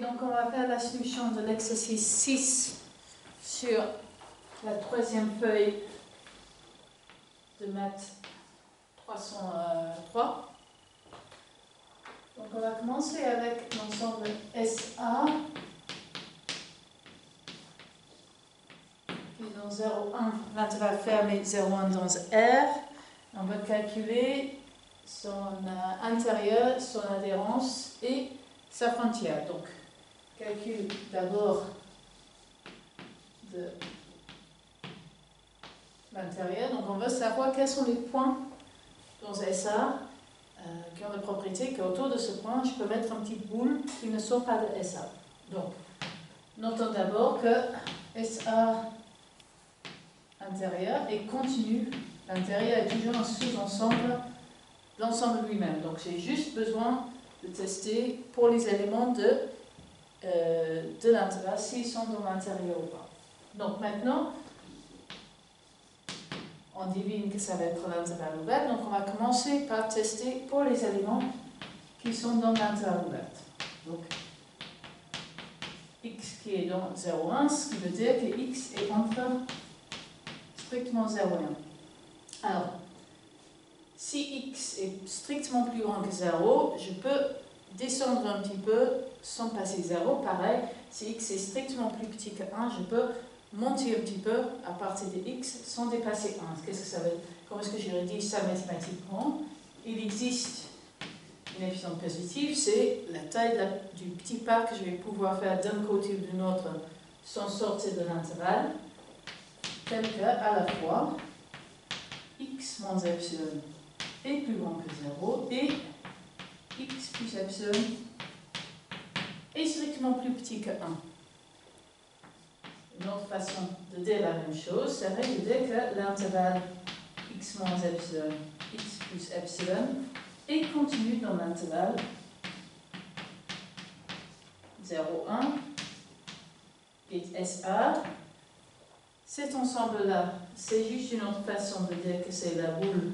donc on va faire la solution de l'exercice 6 sur la troisième feuille de maths 303. Donc on va commencer avec l'ensemble SA qui est dans 0,1, l'intervalle fermé 0,1 dans R. On va calculer son intérieur, son adhérence et sa frontière. Donc, calcul d'abord de l'intérieur. Donc, on veut savoir quels sont les points dans SA qui ont la propriété qu'autour de ce point, je peux mettre une petite boule qui ne sort pas de SA. Donc, notons d'abord que SA intérieur est continu. L'intérieur est toujours un sous-ensemble de l'ensemble lui-même. Donc, j'ai juste besoin de tester pour les éléments de l'intervalle s'ils sont dans l'intérieur ou pas. Donc maintenant, on devine que ça va être l'intervalle ouvert. Donc on va commencer par tester pour les éléments qui sont dans l'intervalle ouvert. Donc x qui est dans 0,1, ce qui veut dire que x est entre strictement 0 et 1. Alors, si x est strictement plus grand que 0, je peux descendre un petit peu sans passer 0. Pareil, si x est strictement plus petit que 1, je peux monter un petit peu à partir de x sans dépasser 1. Qu'est-ce que ça veut dire? Comment est-ce que je rédige ça mathématiquement? Il existe une équation positive, c'est la taille du petit pas que je vais pouvoir faire d'un côté ou de l'autre sans sortir de l'intervalle, tel que, à la fois, x moins epsilon est plus grand que 0 et x plus epsilon est strictement plus petit que 1. Une autre façon de dire la même chose serait de dire que l'intervalle x moins epsilon, x plus epsilon est continu dans l'intervalle 0,1 et SA. Cet ensemble-là, c'est juste une autre façon de dire que c'est la boule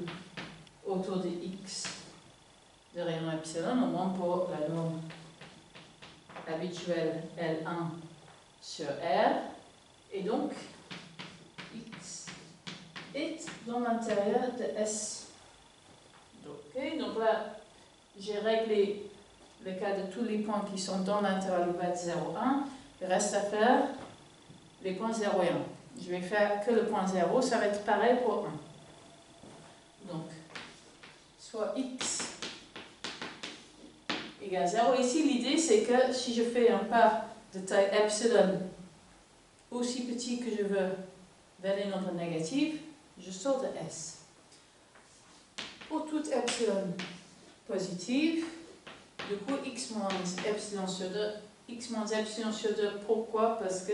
autour de x de rayon epsilon, au moins pour la norme habituelle L1 sur R. Et donc, x est dans l'intérieur de S. Okay. Donc là, j'ai réglé le cas de tous les points qui sont dans l'intervalle ouvert 0,1. Il reste à faire les points 0 et 1. Je vais faire que le point 0, ça va être pareil pour 1. Donc, soit x égale 0. Ici, l'idée, c'est que si je fais un pas de taille epsilon aussi petit que je veux vers les nombres négatifs, je sors de S. Pour toute epsilon positive, du coup, x moins epsilon sur 2, x moins epsilon sur 2, pourquoi? Parce que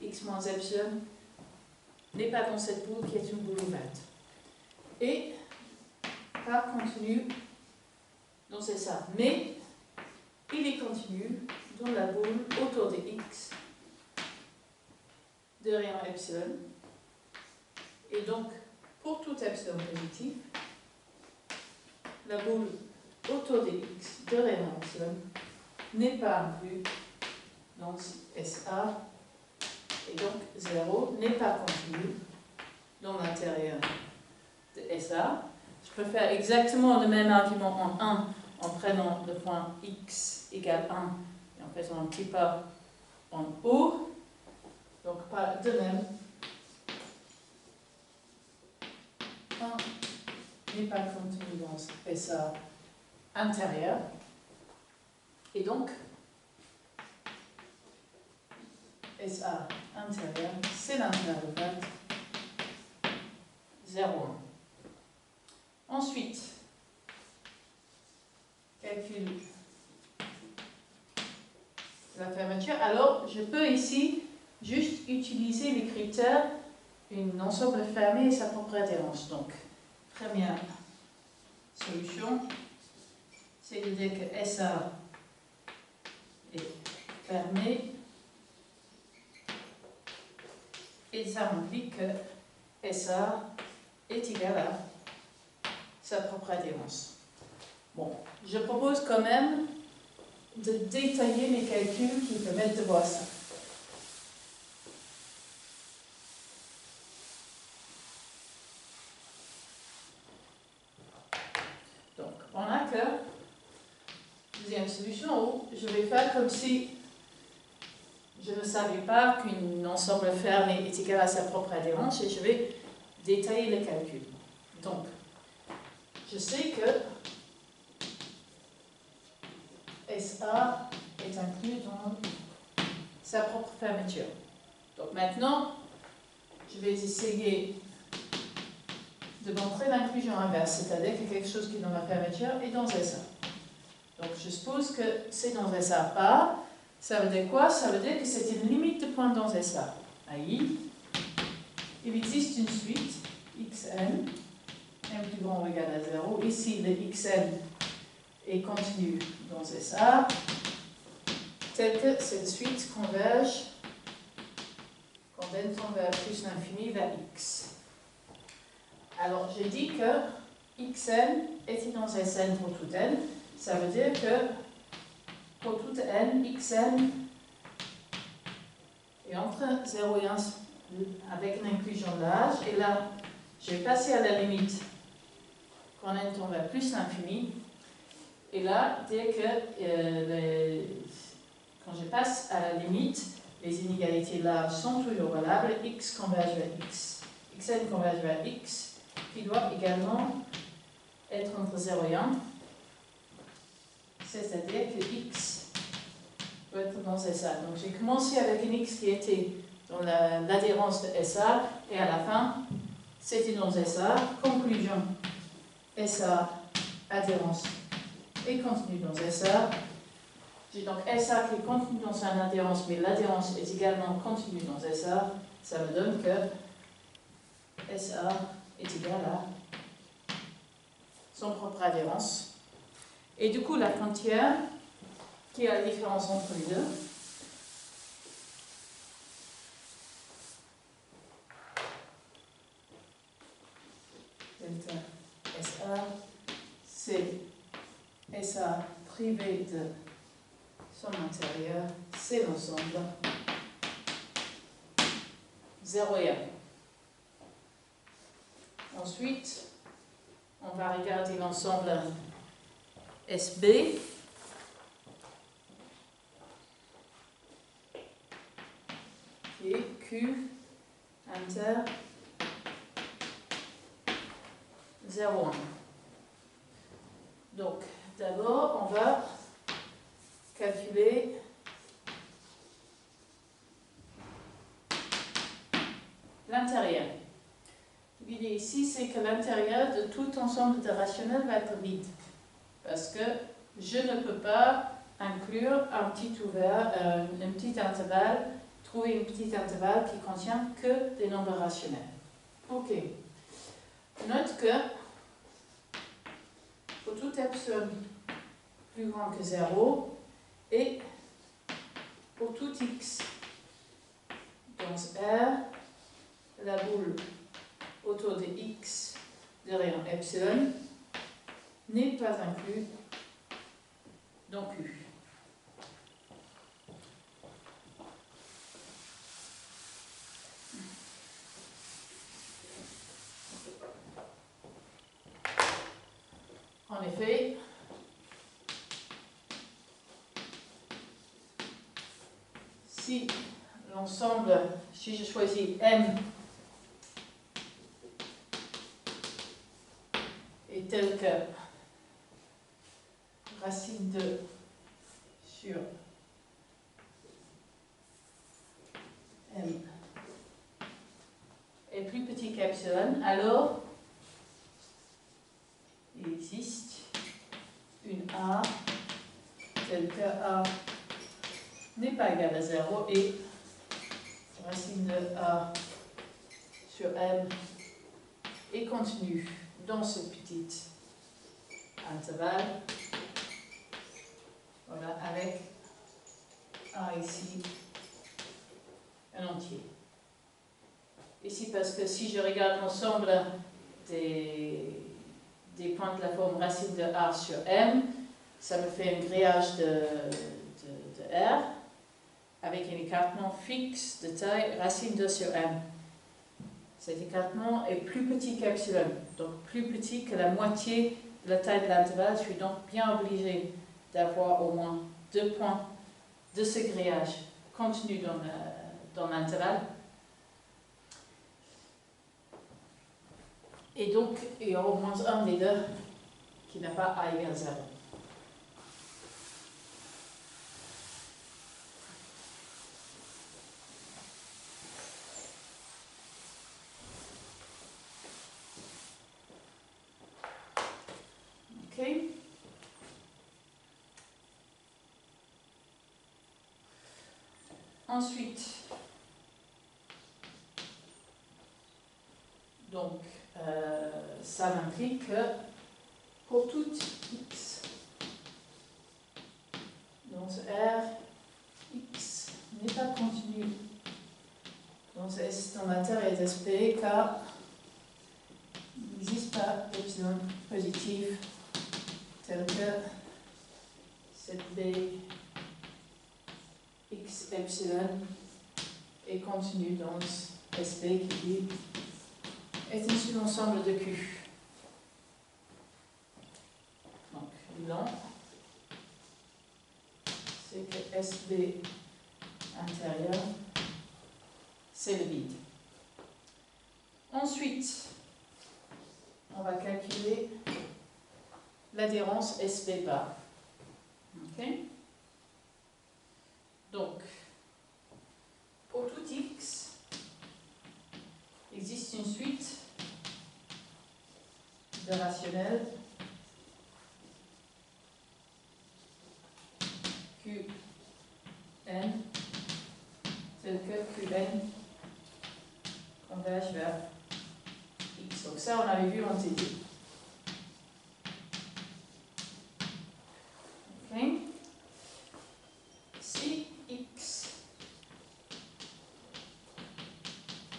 x moins epsilon n'est pas dans cette boule qui est une boule ouverte. Et pas continu, donc c'est ça. Mais il est continu dans la boule autour de x de rayon epsilon. Et donc, pour tout epsilon positif, la boule autour de x de rayon epsilon n'est pas inclus dans SA. Et donc, 0 n'est pas continu dans l'intérieur de SA. Je peux faire exactement le même argument en 1 en prenant le point x égale 1 et en faisant un petit pas en haut. Donc, de même, 1 n'est pas contenu dans SA intérieur. Et donc, SA intérieur, c'est l'intervalle ouvert 0,1. Ensuite, calcul la fermeture. Alors, je peux ici juste utiliser les critères une ensemble fermé et sa propre adhérence. Donc, première solution, c'est de dire que SA est fermé et ça implique que SA est égal à sa propre adhérence. Bon, je propose quand même de détailler mes calculs qui permettent de voir ça. Donc, on a que deuxième solution où je vais faire comme si je ne savais pas qu'un ensemble fermé est égal à sa propre adhérence et je vais détailler le calcul. Donc, je sais que SA est inclus dans sa propre fermeture. Donc maintenant, je vais essayer de montrer l'inclusion inverse, c'est-à-dire que quelque chose qui est dans ma fermeture est dans SA. Donc je suppose que c'est dans SA pas. Ça veut dire quoi? Ça veut dire que c'est une limite de points dans SA. AI, il existe une suite, xn, m plus grand ou égal à 0. Ici, le xn est continu dans SA, tel que cette suite converge, quand n tend vers plus l'infini, vers x. Alors, j'ai dit que xn est dans Sn pour tout n. Ça veut dire que pour tout n, xn est entre 0 et 1 avec une inclusion de l'âge. Et là, je vais passer à la limite quand n tend vers plus l'infini. Et là, dès que quand je passe à la limite, les inégalités larges sont toujours valables. X converge vers x, xn converge vers x, qui doit également être entre 0 et 1. C'est-à-dire que x doit être dans SA. Donc j'ai commencé avec un x qui était dans l'adhérence de SA, et à la fin, c'était dans SA. Conclusion, SA, adhérence et continue dans SA. J'ai donc SA qui est contenu dans son adhérence, mais l'adhérence est également continue dans SA. Ça me donne que SA est égal à son propre adhérence. Et du coup, la frontière, qui est la différence entre les deux, delta SA, c'est SA privé de son intérieur, c'est l'ensemble 0 et 1. Ensuite, on va regarder l'ensemble SB. Qui est Q inter 0, 1. Donc, d'abord, on va calculer l'intérieur. L'idée ici, c'est que l'intérieur de tout ensemble de rationnels va être vide. Parce que je ne peux pas inclure un petit ouvert, un petit intervalle, trouver un petit intervalle qui contient que des nombres rationnels. Ok. Note que pour tout epsilon plus grand que 0 et pour tout x dans R, la boule autour de x de rayon epsilon n'est pas inclus dans Q. En effet, si l'ensemble, si je choisis M est tel que racine de sur M est plus petit qu'epsilon, alors il existe une A telle que A n'est pas égale à 0 et racine de A sur M est continue dans ce petit intervalle. Voilà, avec A ici, un entier. Ici, parce que si je regarde l'ensemble des points de la forme racine de A sur M, ça me fait un grillage de R avec un écartement fixe de taille racine 2 sur M. Cet écartement est plus petit qu'epsilon, donc plus petit que la moitié de la taille de l'intervalle. Je suis donc bien obligée d'avoir au moins 2 points de ce grillage contenu dans l'intervalle. Et donc, il y aura au moins un des deux qui n'a pas A égale 0. Ok. Ensuite, donc, ça m'implique que pour tout x, donc R, x n'est pas continu dans l'intérieur d'SP car il n'existe pas epsilon positif tel que cette B x epsilon est continu dans SP qui est un sous-ensemble de Q. Donc, bilan, c'est que SB intérieur, c'est le vide. Ensuite, on va calculer l'adhérence SB bar. Ok? Donc, pour tout x, il existe une suite de rationnels Qn tel que Qn converge vers x. Donc ça, on avait vu en TD. Ok. Si x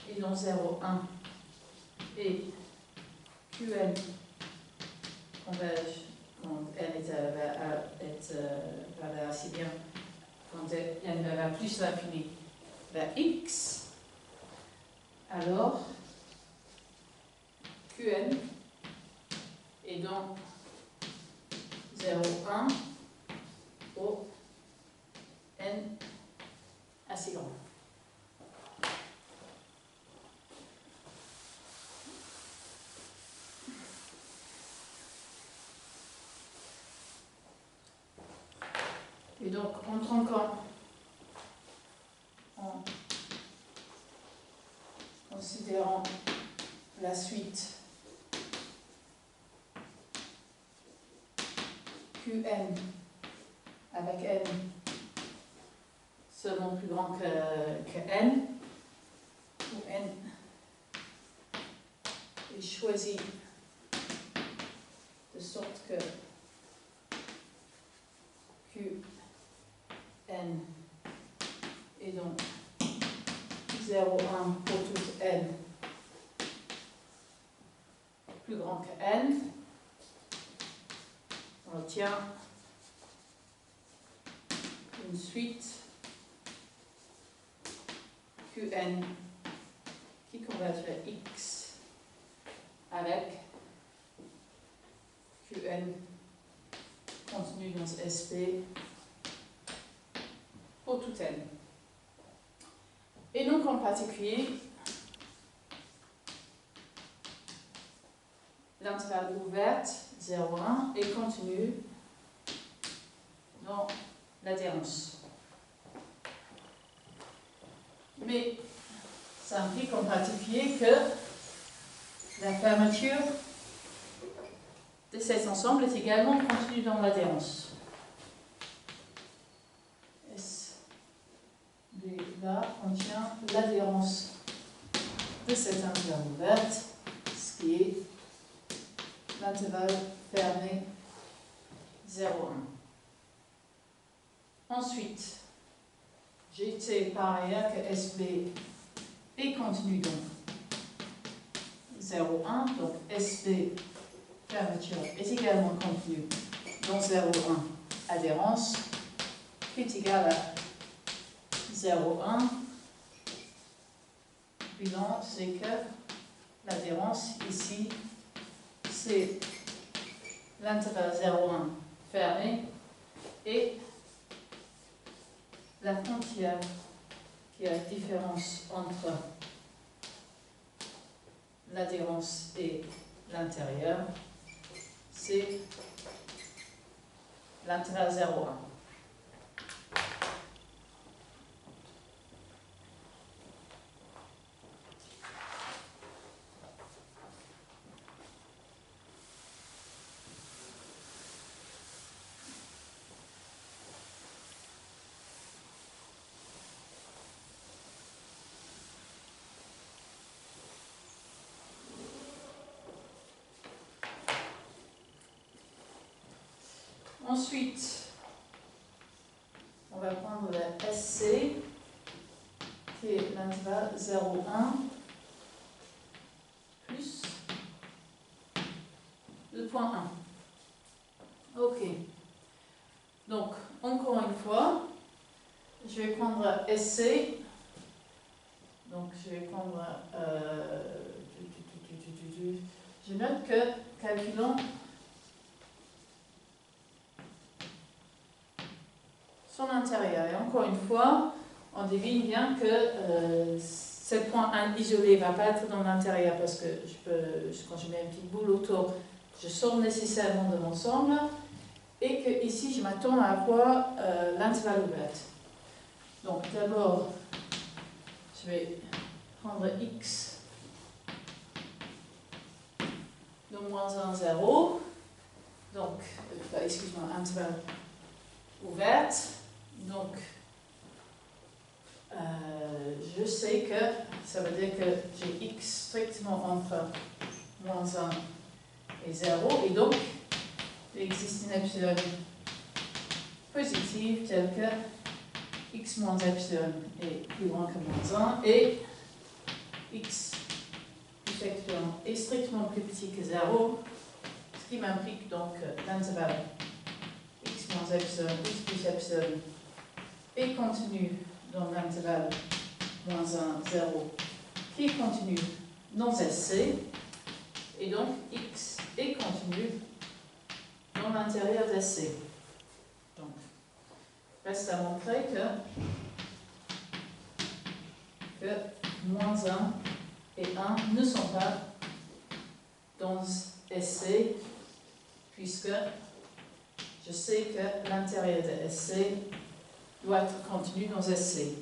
est dans 0, 1 et Qn converge quand n va assez bien, quand n va plus l'infini vers x, alors Qn est dans 0, 1 au n assez grand. Et donc, en tronquant, en considérant la suite Qn avec n seulement plus grand que n, où n est choisi de sorte que Qn est donc 0, 1 pour toute n plus grand que n, on obtient une suite Qn qui converge vers x avec Qn contenu dans SP pour tout n. Et donc en particulier, l'intervalle ouverte 0,1 est continu dans l'adhérence. Mais ça implique en particulier que la fermeture de cet ensemble est également contenue dans l'adhérence. SB là contient l'adhérence de cette intervalle ouverte, ce qui est l'intervalle fermé 0,1. Ensuite, j'étais par ailleurs que SB est contenu dans 0,1, donc SB fermeture est également contenu dont 0,1 adhérence, qui est égal à 0,1. Bilan, c'est que l'adhérence ici, c'est l'intervalle 0,1 fermé et la frontière qui a la différence entre l'adhérence et l'intérieur, c'est l'intervalle 0,1. Ensuite, on va prendre la SC, qui est l'intervalle 0,1 plus le point 1. Ok. Donc, encore une fois, je vais prendre SC. Donc, je vais prendre... je note que, calculons son intérieur. Et encore une fois, on devine bien que ce point 1 isolé ne va pas être dans l'intérieur parce que quand je mets une petite boule autour, je sors nécessairement de l'ensemble. Et que ici, je m'attends à avoir l'intervalle ouvert. Donc d'abord, je vais prendre x de moins 1, 0. Donc, excuse-moi, intervalle ouverte. Donc, je sais que ça veut dire que j'ai x strictement entre moins 1 et 0. Et donc, il existe une epsilon positive telle que x moins epsilon est plus grand que moins 1 et x plus epsilon est strictement plus petit que 0, ce qui m'implique donc l'intervalle x moins epsilon, x plus epsilon est contenu dans l'intervalle moins 1, 0, qui est contenu dans SC, et donc x est contenu dans l'intérieur d'SC. Donc, reste à montrer que moins 1 et 1 ne sont pas dans SC, puisque je sais que l'intérieur de SC doit être contenu dans SC.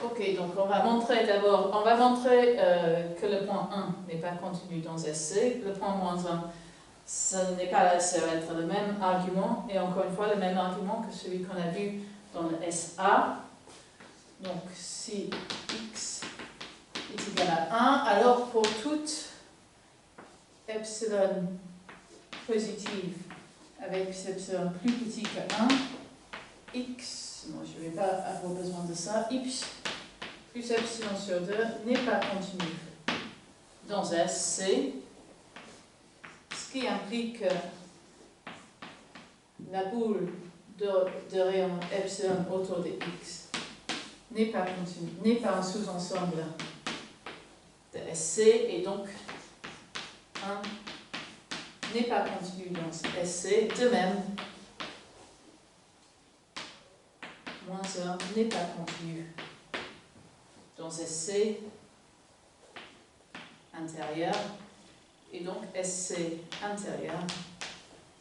Ok, donc on va montrer d'abord, que le point 1 n'est pas contenu dans SC, le point moins 1, ça n'est pas là, ça va être le même argument, et encore une fois le même argument que celui qu'on a vu dans le SA. Donc si x est égal à 1, alors pour toute epsilon positive avec epsilon plus petit que 1, x, moi je ne vais pas avoir besoin de ça, y plus epsilon sur 2 n'est pas contenu dans SC, ce qui implique que la boule de rayon epsilon autour de x n'est pas contenu, n'est pas un sous-ensemble de SC, et donc 1 n'est pas contenu dans SC. De même, moins 1 n'est pas contenu dans SC intérieur, et donc SC intérieur,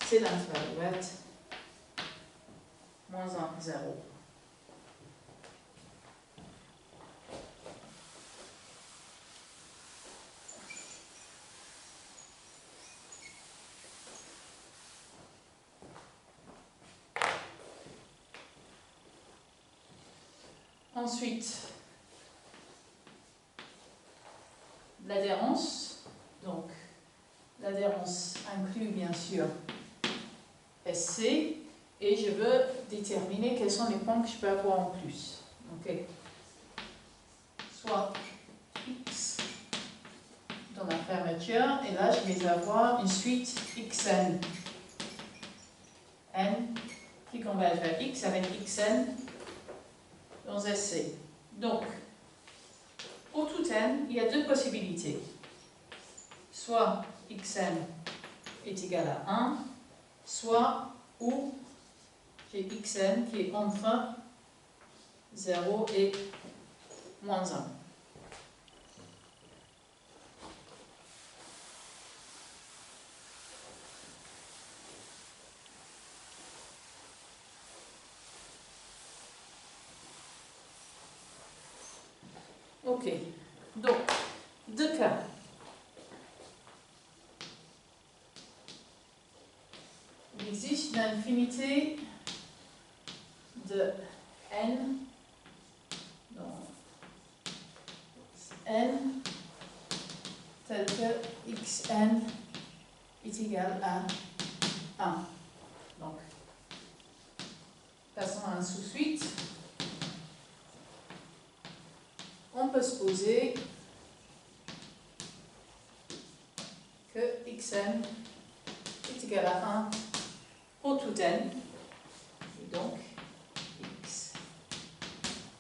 c'est l'intervalle ouvert, moins 1, 0. Ensuite, l'adhérence. Donc, l'adhérence inclut bien sûr SC, et je veux déterminer quels sont les points que je peux avoir en plus. Okay. Soit x dans ma fermeture, et là je vais avoir une suite xn, n, qui converge vers x avec xn dans SC. Donc, pour tout n, il y a deux possibilités. Soit xn est égal à 1, soit où j'ai xn qui est entre 0 et moins 1. Ok, donc, deux cas. Il existe une infinité de n dans n tel que xn est égal à 1. Donc, passons à un sous-suite. On peut supposer que xn est égal à 1 pour tout n, et donc x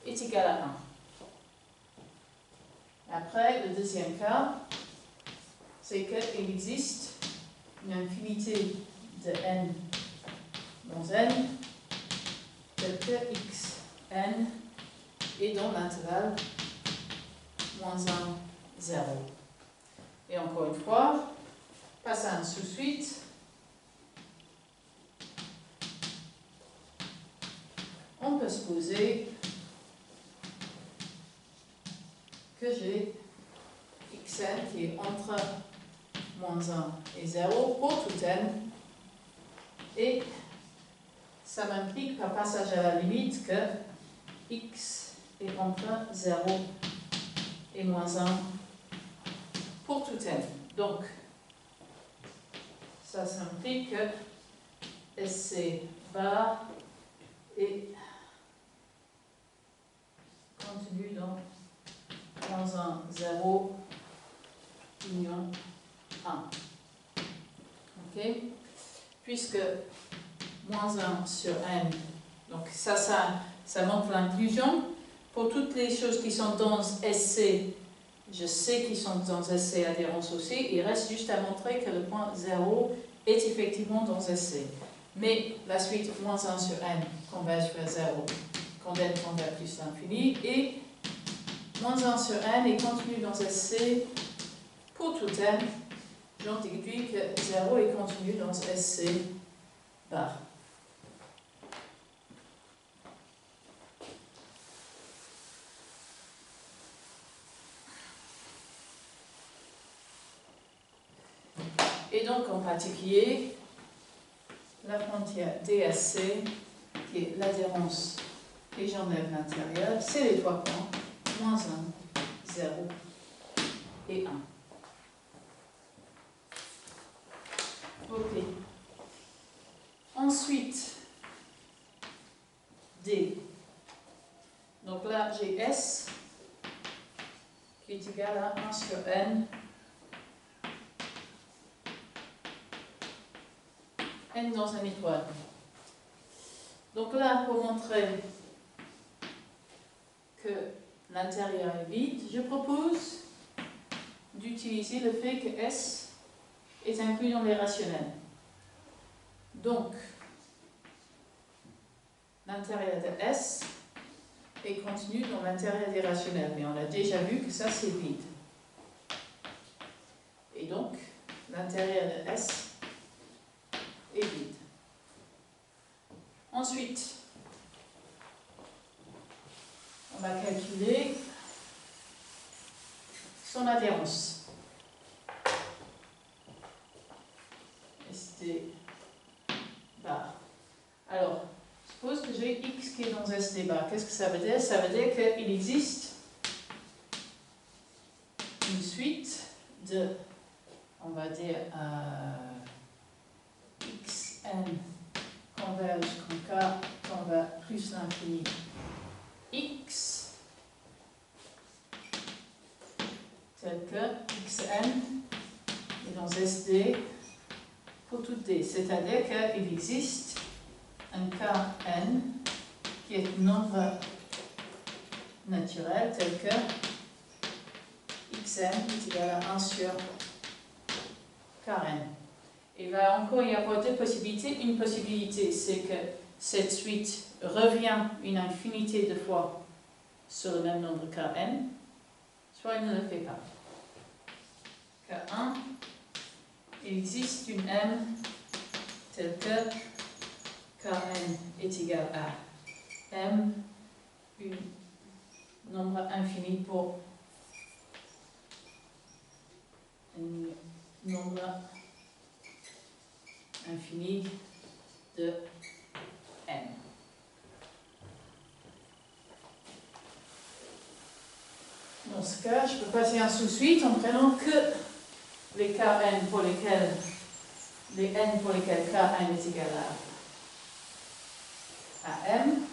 est égal à 1. Après, le deuxième cas, c'est qu'il existe une infinité de n dans n, tel que xn est dans l'intervalle moins 1, 0. Et encore une fois, passe à un sous-suite. On peut supposer que j'ai xn qui est entre moins 1 et 0 pour tout n, et ça m'implique par passage à la limite que x est entre 0 et moins 1 pour tout n. Donc, ça implique que SC bar est contenu dans moins 1, 0, union 1. Ok? Puisque moins 1 sur n, donc ça montre l'inclusion. Pour toutes les choses qui sont dans SC, je sais qu'ils sont dans SC adhérence aussi. Il reste juste à montrer que le point 0 est effectivement dans SC. Mais la suite moins 1 sur n converge vers 0 quand n tend vers plus l'infini. Et moins 1 sur n est contenu dans SC pour tout n. J'en déduis que 0 est contenu dans SC bar. Et donc, en particulier, la frontière DSC, qui est l'adhérence, et j'enlève l'intérieur, c'est les trois points, moins 1, 0 et 1. Ok. Ensuite, D. Donc là, j'ai S, qui est égal à 1 sur N. N dans un étoile. Donc là, pour montrer que l'intérieur est vide, je propose d'utiliser le fait que S est inclus dans les rationnels. Donc, l'intérieur de S est contenu dans l'intérieur des rationnels, mais on a déjà vu que ça c'est vide. Et donc, l'intérieur de S est vide. Ensuite, on va calculer son adhérence. ST bar. Alors, suppose que j'ai X qui est dans ST bar. Qu'est-ce que ça veut dire? Ça veut dire qu'il existe une suite de, on va dire, xn converge quand k tend vers plus l'infini x, tel que xn est dans SD pour tout d. C'est-à-dire qu'il existe un kn qui est un nombre naturel tel que xn est égal à 1 sur kn. Il va encore y avoir deux possibilités. Une possibilité, c'est que cette suite revient une infinité de fois sur le même nombre kn, soit il ne le fait pas. K1, il existe une m telle que kn est égal à m, un nombre infini pour un nombre infini de n. Dans ce cas, je peux passer un sous-suite en prenant que les kn pour lesquels les n pour lesquels kn est égal à m.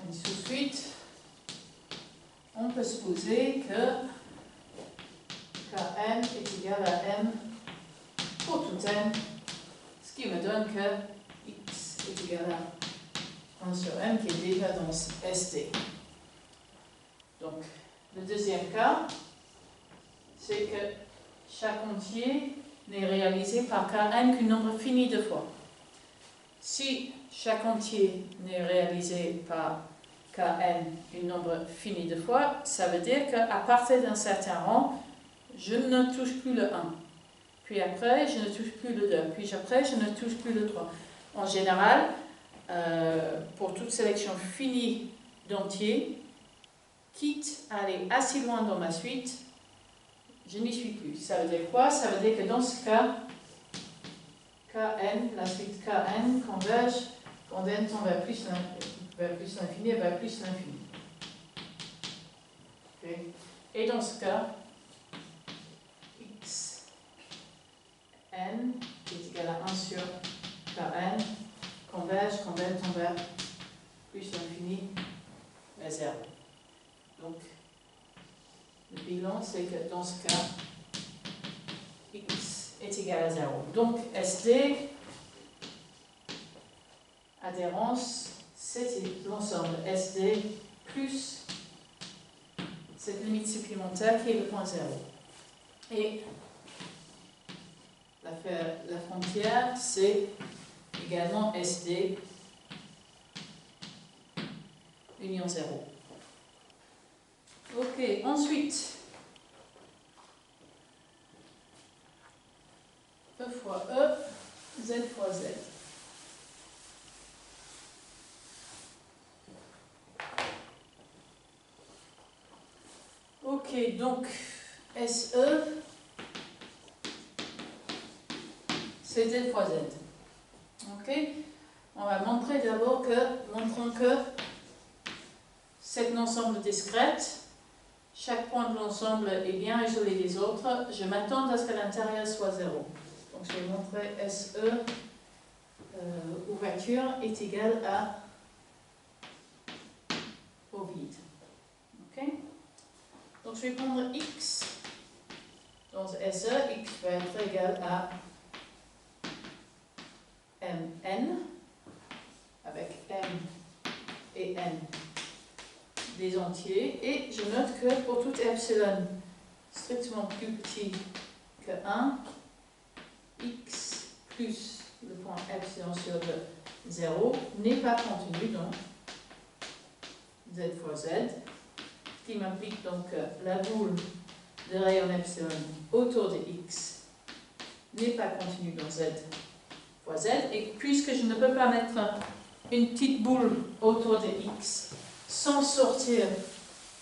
Une sous-suite. On peut supposer que kn est égal à m pour tout n, ce qui me donne que x est égal à 1 sur m qui est déjà dans SD. Donc, le deuxième cas, c'est que chaque entier n'est réalisé par kn qu'un nombre fini de fois. Si chaque entier n'est réalisé par kn un nombre fini de fois, ça veut dire qu'à partir d'un certain rang, je ne touche plus le 1. Puis après, je ne touche plus le 2. Puis après, je ne touche plus le 3. En général, pour toute sélection finie d'entiers, quitte à aller assez loin dans ma suite, je n'y suis plus. Ça veut dire quoi? Ça veut dire que dans ce cas, kn, la suite kn converge quand n tend vers plus l'infini et vers plus l'infini. Okay. Et dans ce cas, x n est égal à 1 sur kn converge quand n tend vers plus l'infini vers 0. Donc, le bilan, c'est que dans ce cas, x est égal à 0. Donc, SD, adhérence, c'est l'ensemble SD plus cette limite supplémentaire qui est le point 0. Et la frontière, c'est également SD union 0. Ok, ensuite, E fois E, Z fois Z. Ok, donc SE, c'est Z fois Z. Ok, on va montrer d'abord montrons que c'est un ensemble discrète. Chaque point de l'ensemble est bien isolé des autres. Je m'attends à ce que l'intérieur soit 0. Donc je vais montrer SE, ouverture, est égal à au vide. Ok? Donc je vais prendre x dans SE, x va être égal à mn, avec m et n des entiers, et je note que pour tout epsilon strictement plus petit que 1, x plus le point epsilon sur 0 n'est pas contenu dans z fois z, ce qui m'implique donc que la boule de rayon epsilon autour de x n'est pas contenue dans z fois z, et puisque je ne peux pas mettre une petite boule autour de x sans sortir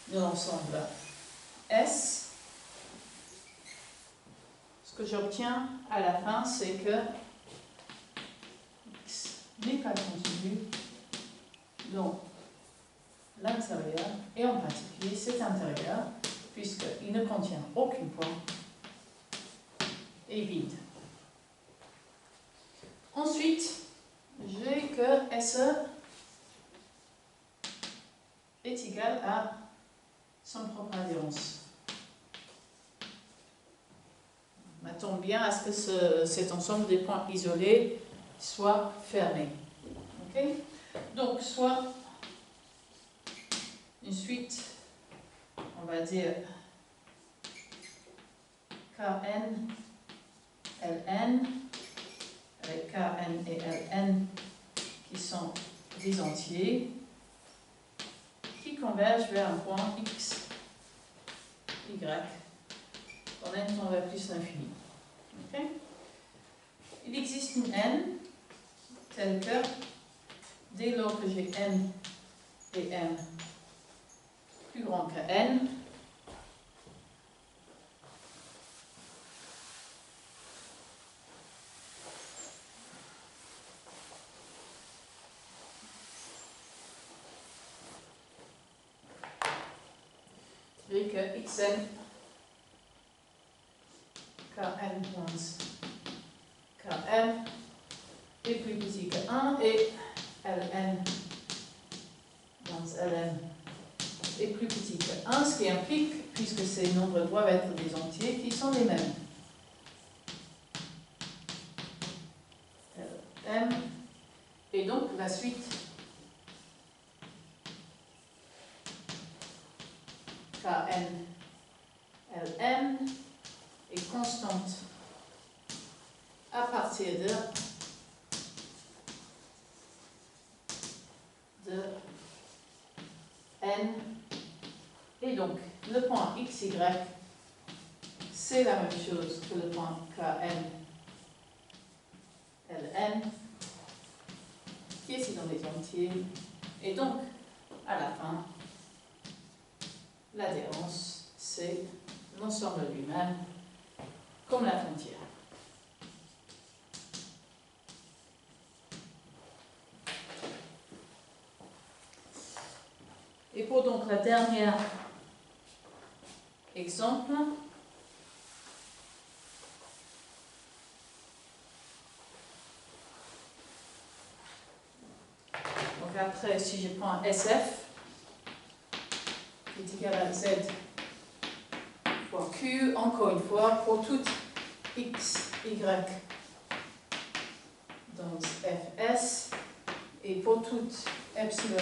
de l'ensemble S, ce que j'obtiens à la fin, c'est que x n'est pas contenu dans l'intérieur, et en particulier cet intérieur, puisqu'il ne contient aucune point, est vide. Ensuite, j'ai que SE est égal à son propre adhérence. M'attends bien à ce que cet ensemble des points isolés soit fermé. Okay? Donc, soit une suite, on va dire Kn, Ln, avec Kn et Ln qui sont des entiers, qui convergent vers un point x, y, quand n tend vers plus l'infini. Okay? Il existe une n telle que, dès lors que j'ai n et m plus grand que n, j'ai que xn, kn moins km est plus petit que 1 et ln moins ln est plus petit que 1, ce qui implique, puisque ces nombres doivent être des entiers, qui sont les mêmes. M, et donc la suite Kn Ln est constante à partir de n, et donc le point xy c'est la même chose que le point Kn Ln qui est ici dans les entiers, et donc à la fin l'adhérence c'est l'ensemble lui-même comme la frontière. Et pour donc la dernière exemple, donc après si je prends SF qui est égal à Z fois Q, encore une fois, pour tout X, Y dans Fs, et pour tout epsilon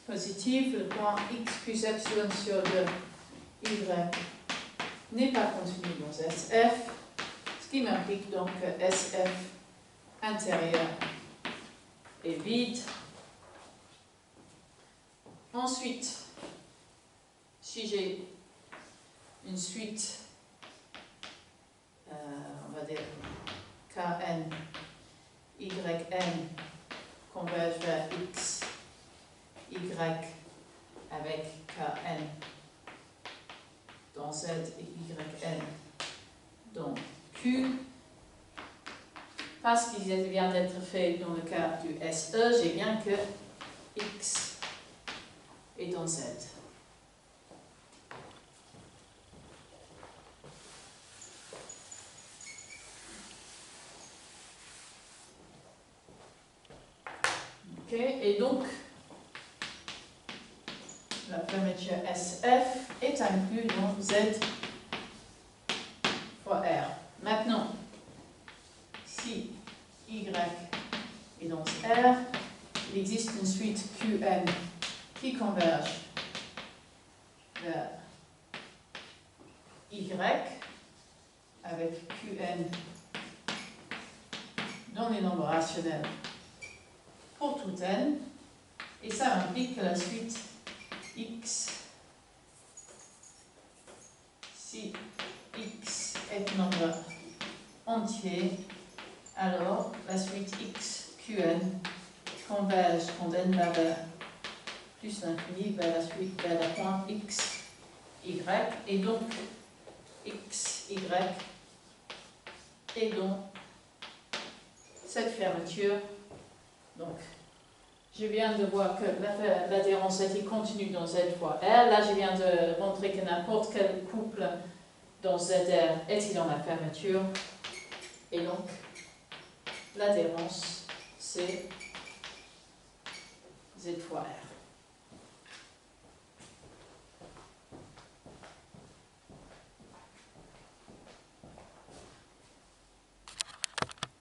positif, le point X plus epsilon sur 2 Y n'est pas contenu dans SF, ce qui m'implique donc que SF intérieur est vide. Ensuite, si j'ai une suite, on va dire Kn, Yn converge vers X, Y avec Kn dans Z et Yn dans Q. Parce qu'il vient d'être fait dans le cas du SE, j'ai bien que X est dans Z. Et donc, la fermeture SF est inclue dans Z fois R. Maintenant, si Y est dans R, il existe une suite Qn qui converge vers Y avec Qn dans les nombres rationnels pour tout n, et ça implique que la suite x, si x est un nombre entier, alors la suite x, qn, converge quand n va vers plus l'infini vers la suite, vers le point x, y, et donc x, y, et donc cette fermeture, donc je viens de voir que l'adhérence était continue dans Z fois R. Là, je viens de montrer que n'importe quel couple dans ZR est dans la fermeture. Et donc, l'adhérence, c'est Z fois R.